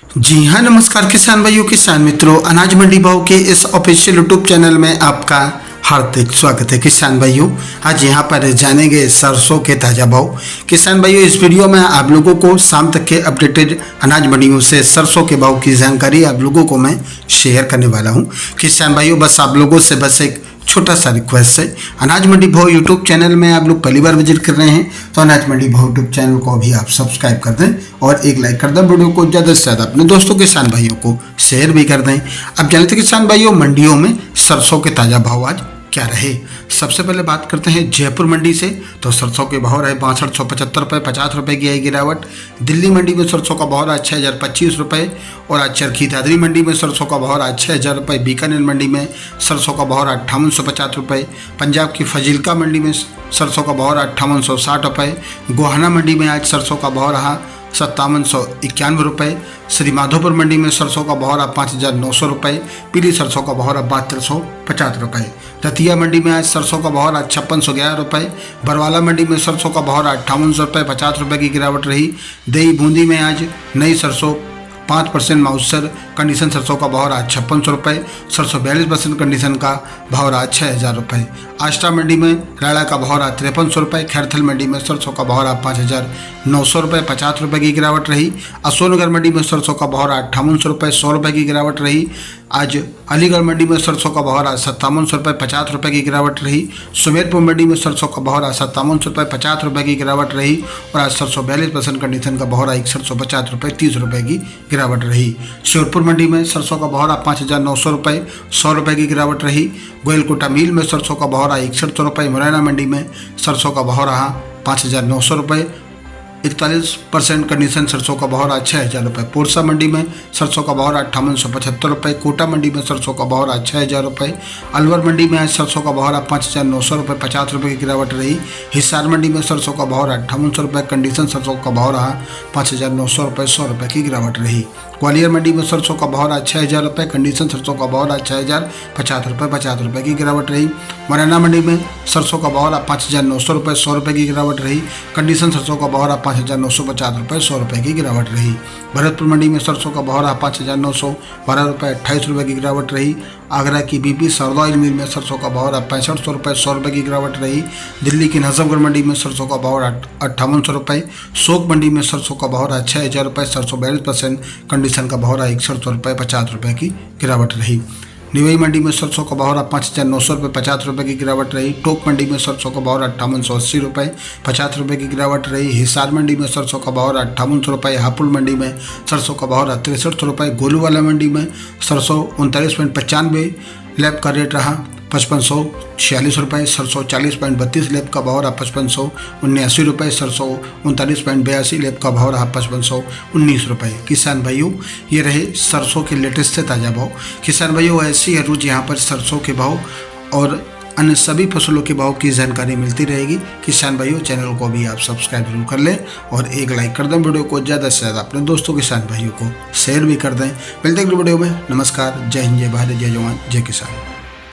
जी हाँ, नमस्कार किसान भाइयों, किसान मित्रों, अनाज मंडी भाव के इस ऑफिशियल यूट्यूब चैनल में आपका हार्दिक स्वागत है। किसान भाइयों, आज यहाँ पर जानेंगे सरसों के ताज़ा भाव। किसान भाइयों, इस वीडियो में आप लोगों को शाम तक के अपडेटेड अनाज मंडियों से सरसों के भाव की जानकारी आप लोगों को मैं शेयर करने वाला हूँ। किसान भाइयों, बस आप लोगों से बस एक छोटा सा रिक्वेस्ट है, अनाज मंडी भाव यूट्यूब चैनल में आप लोग पहली बार विजिट कर रहे हैं तो अनाज मंडी भाव यूट्यूब चैनल को भी आप सब्सक्राइब कर दें और एक लाइक कर दें। वीडियो को ज़्यादा से ज़्यादा अपने दोस्तों किसान भाइयों को शेयर भी कर दें। अब जानते किसान भाइयों, मंडियों में सरसों के ताज़ा भाव आज क्या रहे। सबसे पहले बात करते हैं जयपुर मंडी से, तो सरसों के भाव रहे 6275 रुपये, 50 रुपये की आई गिरावट। दिल्ली मंडी में सरसों का भाव रहा 6025 रुपये और आज चरखी दादरी मंडी में सरसों का भाव रहा 6000 रुपये। बीकानेर मंडी में सरसों का भाव रहा 5850 रुपये। पंजाब की फजीलका मंडी में सरसों का भाव रहा 5860 रुपये। गोहाना मंडी में आज सरसों का भाव रहा 5791 रुपये। श्री माधोपुर मंडी में सरसों का भाव रहा 5900 रुपये। पीली सरसों का भाव रहा 7250 रुपये। रतिया मंडी में आज सरसों का भाव रहा 5611 रुपये। बरवाला मंडी में सरसों का भाव रहा 5800 रुपये, 50 रुपये की गिरावट रही। दही बूंदी में आज नई सरसों 5% मॉइस्चर कंडीशन सरसों का भाव रहा 5600 रुपये। सरसों 42% कंडीशन का भाव रहा 6000 रुपये। आष्टा मंडी में रायला का भाव रहा 5300 रुपये। खैरथल मंडी में सरसों का भाव रहा 5900 रुपये, 50 रुपये की गिरावट रही। अशोकनगर मंडी में सरसों का भाव रहा 5800 रुपये, 100 रुपये की गिरावट रही। आज अलीगढ़ मंडी में सरसों का भाव रहा 5700 रुपये, 50 रुपये की गिरावट रही। सुमेरपुर मंडी में सरसों का भाव रहा 5700 रुपये, 50 रुपये की गिरावट रही। और आज सरसों 42% कंडीशन का भाव रहा 6150 रुपये, 30 रुपये की गिरावट रही। श्योरपुर मंडी में सरसों का भाव रहा 5900 रुपये, 100 रुपये की गिरावट रही। गोयलकोटा मिल में सरसों का भाव रहा 6100 रुपये। मुरैना मंडी में सरसों का भाव रहा 5900 रुपये, 41% कंडीशन सरसों का भाव रहा 6000 रुपये। पोरसा मंडी में सरसों का भाव रहा 5875 रुपये। कोटा मंडी में सरसों का भाव रहा 6000 रुपये। अलवर मंडी में आज सरसों का भाव रहा 5900 रुपये, 50 रुपये की गिरावट रही। हिसार मंडी में सरसों का भाव रहा 5800 रुपये, कंडीशन सरसों का भाव रहा 5900 रुपये, 100 रुपये की गिरावट रही। ग्वालियर मंडी में सरसों का भाव रहा 6000 रुपये, कंडीशन सरसों का भाव रहा 6050 रुपये, 50 रुपये की गिरावट रही। मुरैना मंडी में सरसों का भाव रहा 5900 रुपये, 100 रुपये की गिरावट रही। कंडीशन सरसों का भाव रहा 5950 रुपये, 100 रुपये की गिरावट रही। भरतपुर मंडी में सरसों का भाव रहा 5912 रुपये, 28 रुपये की गिरावट रही। आगरा की बीपी सरदा ऑयल मिल में सरसों का भाव रहा 6500 रुपये, 100 रुपये की गिरावट रही। दिल्ली की नजफगढ़ मंडी में सरसों का भाव रहा 5800 रुपये। शोक मंडी में सरसों का भाव रहा 6000 रुपये, सरसों 42% कंडीशन का भाव रहा 6100 रुपये, 50 रुपये की गिरावट रही। निवई मंडी में सरसों का भाव रहा 5900 रुपये, 50 रुपये की गिरावट रही। टोक मंडी में सरसों का भाव रहा 5880 रुपये, 50 रुपये की गिरावट रही। हिसार मंडी में सरसों का भाव रहा 5800 रुपये। हापुड़ मंडी में सरसों का भाव रहा 6300 रुपये। गोलूवाला मंडी में सरसों 39.95 लैब का रेट रहा 5546 रुपये। सरसों 40.32 लैब का भाव रहा 5579 रुपये। सरसों 39.82 लैब का भाव रहा 5519 रुपये। किसान भाइयों, ये रहे सरसों के लेटेस्ट से ताज़ा भाव। किसान भाइयों, ऐसी हर रोज यहाँ पर सरसों के भाव और अन्य सभी फसलों के भाव की जानकारी मिलती रहेगी। किसान भाइयों, चैनल को भी आप सब्सक्राइब जरूर कर लें और एक लाइक कर दें। वीडियो को ज़्यादा से ज़्यादा अपने दोस्तों किसान भाइयों को शेयर भी कर दें। मिलते हैं अगली वीडियो में। नमस्कार, जय हिंद, जय भारत, जय जवान, जय किसान।